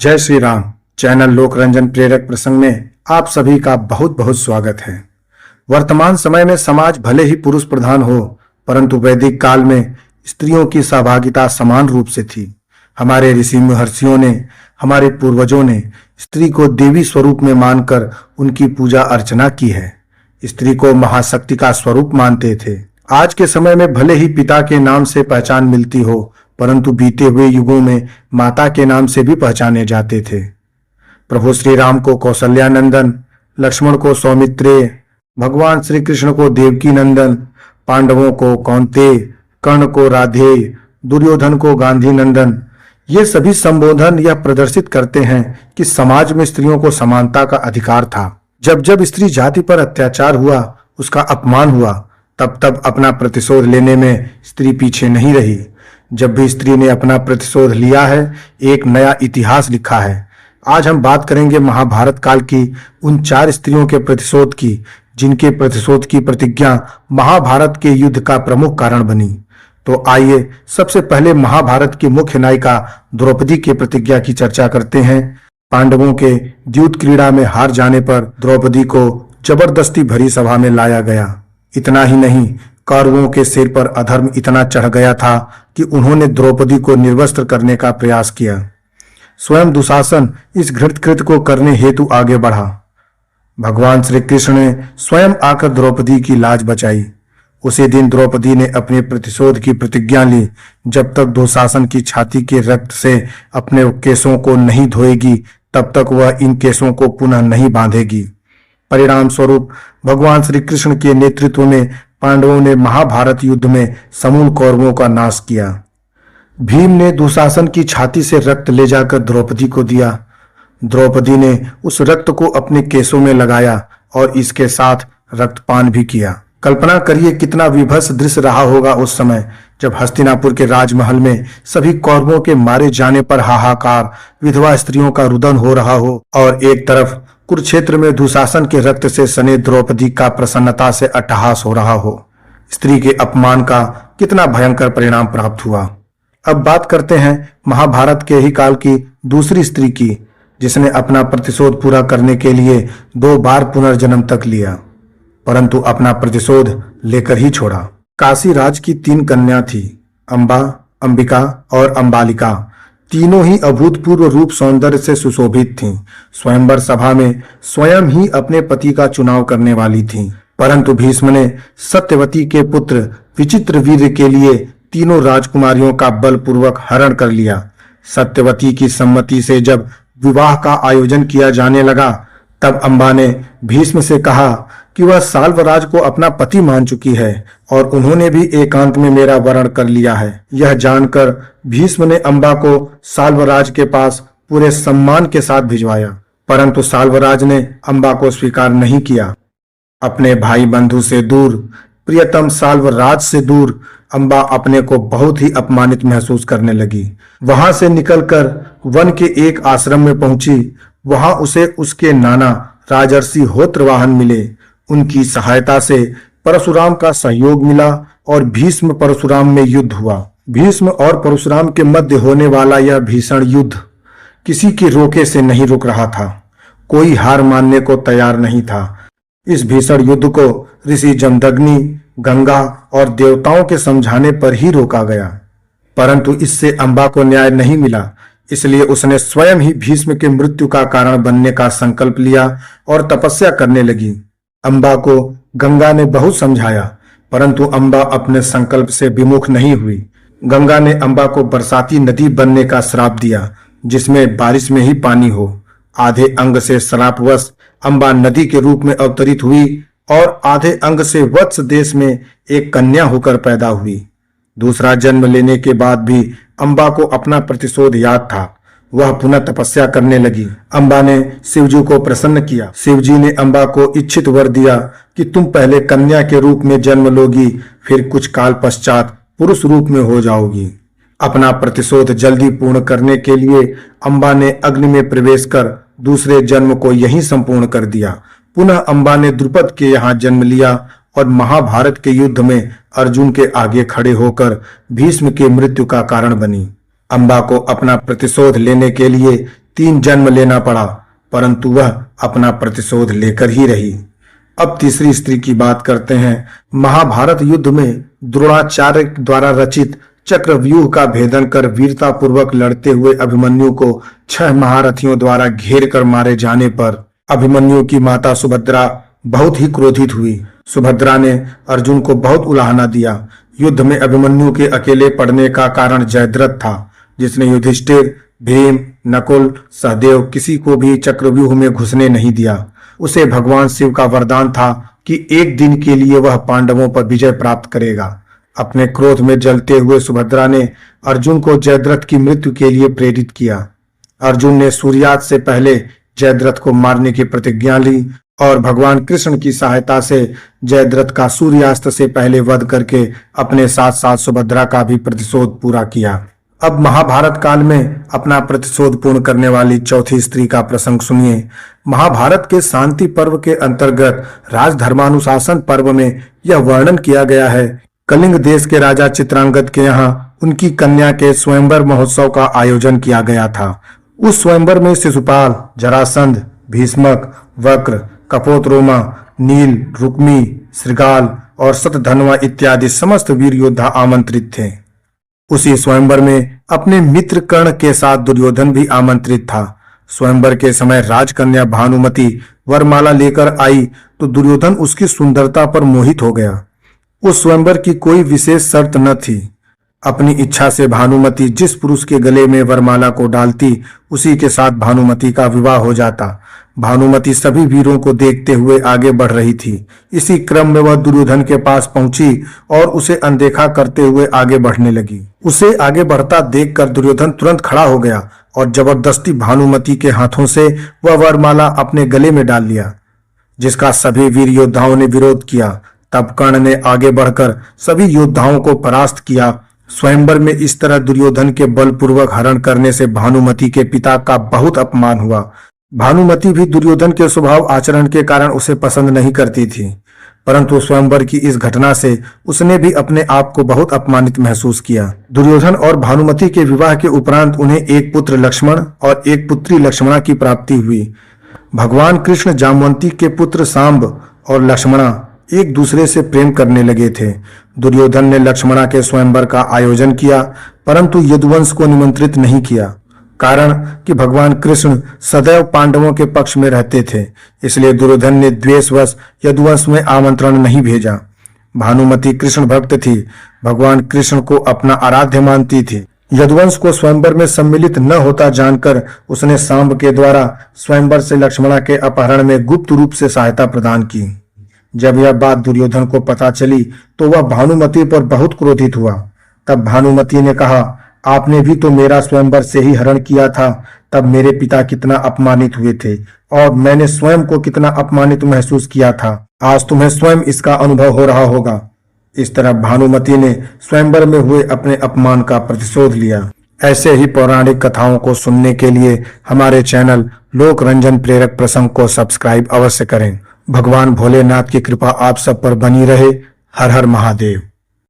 जय श्री राम। चैनल लोकरंजन प्रेरक प्रसंग में आप सभी का बहुत बहुत स्वागत है। वर्तमान समय में समाज भले ही पुरुष प्रधान हो, परंतु वैदिक काल में स्त्रियों की सहभागिता समान रूप से थी। हमारे ऋषि महर्षियों ने, हमारे पूर्वजों ने स्त्री को देवी स्वरूप में मानकर उनकी पूजा अर्चना की है। स्त्री को महाशक्ति का स्वरूप मानते थे। आज के समय में भले ही पिता के नाम से पहचान मिलती हो, परंतु बीते हुए युगों में माता के नाम से भी पहचाने जाते थे। प्रभु श्री राम को कौशल्यानंदन, लक्ष्मण को सौमित्रेय, भगवान श्री कृष्ण को देवकी नंदन, पांडवों को कौंतेय, कर्ण को राधेय, दुर्योधन को गांधी नंदन, ये सभी संबोधन यह प्रदर्शित करते हैं कि समाज में स्त्रियों को समानता का अधिकार था। जब जब स्त्री जाति पर अत्याचार हुआ, उसका अपमान हुआ, तब तब अपना प्रतिशोध लेने में स्त्री पीछे नहीं रही। जब भी स्त्री ने अपना प्रतिशोध लिया है, एक नया इतिहास लिखा है। आज हम बात करेंगे महाभारत काल की उन 4 स्त्रियों के प्रतिशोध की, जिनके प्रतिशोध की प्रतिज्ञा महाभारत के युद्ध का प्रमुख कारण बनी। तो आइए सबसे पहले महाभारत की मुख्य नायिका द्रौपदी की प्रतिज्ञा की चर्चा करते हैं। पांडवों के द्यूत क्रीड़ा में हार जाने पर द्रौपदी को जबरदस्ती भरी सभा में लाया गया। इतना ही नहीं, कौरवों के सिर पर अधर्म इतना चढ़ गया था कि उन्होंने द्रौपदी को निर्वस्त्र करने का प्रयास किया। स्वयं दुशासन इस घृणित कृत्य को करने हेतु आगे बढ़ा। भगवान श्री कृष्ण ने स्वयं आकर द्रौपदी की लाज बचाई। उसी दिन द्रौपदी ने अपने प्रतिशोध की प्रतिज्ञा ली। जब तक दुशासन की छाती के रक्त से अपने केसों को नहीं धोएगी, तब तक वह इन केसों को पुनः नहीं बांधेगी। परिणाम स्वरूप भगवान श्री कृष्ण के नेतृत्व में पांडवों ने महाभारत युद्ध में समूल कौरवों का नाश किया। भीम ने दुशासन की छाती से रक्त ले जाकर द्रौपदी को दिया। द्रौपदी ने उस रक्त को अपने केसों में लगाया और इसके साथ रक्तपान भी किया। कल्पना करिए कितना विभत्स दृश्य रहा होगा उस समय, जब हस्तिनापुर के राजमहल में सभी कौरवों के मारे जाने पर हाहाकार, विधवा स्त्रियों का रुदन हो रहा हो, और एक तरफ कुरुक्षेत्र में दुशासन के रक्त से सने द्रौपदी का प्रसन्नता से अट्टहास हो रहा हो। स्त्री के अपमान का कितना भयंकर परिणाम प्राप्त हुआ। अब बात करते हैं महाभारत के ही काल की दूसरी स्त्री की, जिसने अपना प्रतिशोध पूरा करने के लिए 2 बार पुनर्जन्म तक लिया, परंतु अपना प्रतिशोध लेकर ही छोड़ा। काशी राज की 3 कन्या थी, अंबा, अंबिका और अंबालिका। तीनों ही अभूतपूर्व रूप सौंदर्य से सुशोभित थीं। स्वयंवर सभा में स्वयं ही अपने पति का चुनाव करने वाली थीं, परंतु भीष्म ने सत्यवती के पुत्र विचित्र वीर्य के लिए तीनों राजकुमारियों का बलपूर्वक हरण कर लिया। सत्यवती की सम्मति से जब विवाह का आयोजन किया जाने लगा, तब अंबा ने भीष्म से कहा कि वह साल्वराज को अपना पति मान चुकी है और उन्होंने भी एकांत में मेरा वरण कर लिया है। यह जानकर भीष्म ने अंबा को साल्वराज के पास पूरे सम्मान के साथ भिजवाया, परंतु साल्वराज ने अंबा को स्वीकार नहीं किया। अपने भाई बंधु से दूर, प्रियतम साल्वराज से दूर अंबा अपने को बहुत ही अपमानित महसूस करने लगी। वहां से निकलकर वन के एक आश्रम में पहुंची। वहां उसे उसके नाना राजर्षि होत्रवाहन मिले। उनकी सहायता से परशुराम का सहयोग मिला और भीष्म परशुराम में युद्ध हुआ। भीष्म और परशुराम के मध्य होने वाला यह भीषण युद्ध किसी के रोके से नहीं रुक रहा था। कोई हार मानने को तैयार नहीं था। इस भीषण युद्ध को ऋषि जमदग्नि, गंगा और देवताओं के समझाने पर ही रोका गया, परंतु इससे अंबा को न्याय नहीं मिला। इसलिए उसने स्वयं ही भीष्म के मृत्यु का कारण बनने का संकल्प लिया और तपस्या करने लगी। अंबा को गंगा ने बहुत समझाया, परंतु अंबा अपने संकल्प से विमुख नहीं हुई। गंगा ने अंबा को बरसाती नदी बनने का श्राप दिया, जिसमें बारिश में ही पानी हो। आधे अंग से श्रापवश अंबा नदी के रूप में अवतरित हुई और आधे अंग से वत्स देश में एक कन्या होकर पैदा हुई। दूसरा जन्म लेने के बाद भी अंबा को अपना प्रतिशोध याद था। वह पुनः तपस्या करने लगी। अंबा ने शिवजी को प्रसन्न किया। शिवजी ने अंबा को इच्छित वर दिया कि तुम पहले कन्या के रूप में जन्म लोगी, फिर कुछ काल पश्चात पुरुष रूप में हो जाओगी। अपना प्रतिशोध जल्दी पूर्ण करने के लिए अंबा ने अग्नि में प्रवेश कर दूसरे जन्म को यहीं संपूर्ण कर दिया। पुनः अंबा ने द्रुपद के यहाँ जन्म लिया और महाभारत के युद्ध में अर्जुन के आगे खड़े होकर भीष्म की मृत्यु का कारण बनी। अंबा को अपना प्रतिशोध लेने के लिए 3 जन्म लेना पड़ा, परंतु वह अपना प्रतिशोध लेकर ही रही। अब तीसरी स्त्री की बात करते हैं। महाभारत युद्ध में द्रोणाचार्य द्वारा रचित चक्रव्यूह का भेदन कर वीरता पूर्वक लड़ते हुए अभिमन्यु को 6 महारथियों द्वारा घेर कर मारे जाने पर अभिमन्यु की माता सुभद्रा बहुत ही क्रोधित हुई। सुभद्रा ने अर्जुन को बहुत उलाहना दिया। युद्ध में अभिमन्यु के अकेले पड़ने का कारण जयद्रथ था, जिसने युधिष्ठिर, भीम, नकुल, सहदेव किसी को भी चक्रव्यूह में घुसने नहीं दिया। उसे भगवान शिव का वरदान था कि एक दिन के लिए वह पांडवों पर विजय प्राप्त करेगा। अपने क्रोध में जलते हुए सुभद्रा ने अर्जुन को जयद्रथ की मृत्यु के लिए प्रेरित किया। अर्जुन ने सूर्यास्त से पहले जयद्रथ को मारने की प्रतिज्ञा ली और भगवान कृष्ण की सहायता से जयद्रथ का सूर्यास्त से पहले वध करके अपने साथ साथ सुभद्रा का भी प्रतिशोध पूरा किया। अब महाभारत काल में अपना प्रतिशोध पूर्ण करने वाली चौथी स्त्री का प्रसंग सुनिए। महाभारत के शांति पर्व के अंतर्गत राजधर्मानुशासन पर्व में यह वर्णन किया गया है। कलिंग देश के राजा चित्रांगद के यहाँ उनकी कन्या के स्वयंवर महोत्सव का आयोजन किया गया था। उस स्वयंवर में शिशुपाल, जरासंध, भीष्मक, वक्र, कपोतरोमा, नील, रुक्मी, श्रृगाल और शतधन्वा इत्यादि समस्त वीर योद्धा आमंत्रित थे। उसी स्वयंवर में अपने मित्र कर्ण के साथ दुर्योधन भी आमंत्रित था। स्वयंवर के समय राजकन्या भानुमति वरमाला लेकर आई तो दुर्योधन उसकी सुंदरता पर मोहित हो गया। उस स्वयंवर की कोई विशेष शर्त न थी। अपनी इच्छा से भानुमति जिस पुरुष के गले में वरमाला को डालती, उसी के साथ भानुमति का विवाह हो जाता। भानुमति सभी वीरों को देखते हुए आगे बढ़ रही थी। इसी क्रम में वह दुर्योधन के पास पहुंची और उसे अनदेखा करते हुए आगे बढ़ने लगी। उसे आगे बढ़ता देखकर दुर्योधन तुरंत खड़ा हो गया और जबरदस्ती भानुमति के हाथों से वह वरमाला अपने गले में डाल लिया, जिसका सभी वीर योद्धाओं ने विरोध किया। तब कर्ण ने आगे बढ़कर सभी योद्धाओं को परास्त किया। स्वयंवर में इस तरह दुर्योधन के बलपूर्वक हरण करने से भानुमति के पिता का बहुत अपमान हुआ। भानुमति भी दुर्योधन के स्वभाव आचरण के कारण उसे पसंद नहीं करती थी, परंतु स्वयंवर की इस घटना से उसने भी अपने आप को बहुत अपमानित महसूस किया। दुर्योधन और भानुमति के विवाह के उपरांत उन्हें एक पुत्र लक्ष्मण और एक पुत्री लक्ष्मणा की प्राप्ति हुई। भगवान कृष्ण जामवंती के पुत्र सांब और लक्ष्मणा एक दूसरे से प्रेम करने लगे थे। दुर्योधन ने लक्ष्मणा के स्वयंवर का आयोजन किया, परंतु यदुवंश को निमंत्रित नहीं किया, कारण कि भगवान कृष्ण सदैव पांडवों के पक्ष में रहते थे। इसलिए दुर्योधन ने द्वेषवश यदुवंश में आमंत्रण नहीं भेजा। भानुमति कृष्ण भक्त थी, भगवान कृष्ण को अपना आराध्य मानती थी। यदुवंश को स्वयंवर में सम्मिलित न होता जानकर उसने सांब के द्वारा स्वयंवर से लक्ष्मणा के अपहरण में गुप्त रूप से सहायता प्रदान की। जब यह बात दुर्योधन को पता चली तो वह भानुमति पर बहुत क्रोधित हुआ। तब भानुमति ने कहा, आपने भी तो मेरा स्वयंवर से ही हरण किया था। तब मेरे पिता कितना अपमानित हुए थे और मैंने स्वयं को कितना अपमानित महसूस किया था। आज तुम्हें स्वयं इसका अनुभव हो रहा होगा। इस तरह भानुमति ने स्वयंवर में हुए अपने अपमान का प्रतिशोध लिया। ऐसे ही पौराणिक कथाओं को सुनने के लिए हमारे चैनल लोक रंजन प्रेरक प्रसंग को सब्सक्राइब अवश्य करें। भगवान भोलेनाथ की कृपा आप सब पर बनी रहे। हर हर महादेव।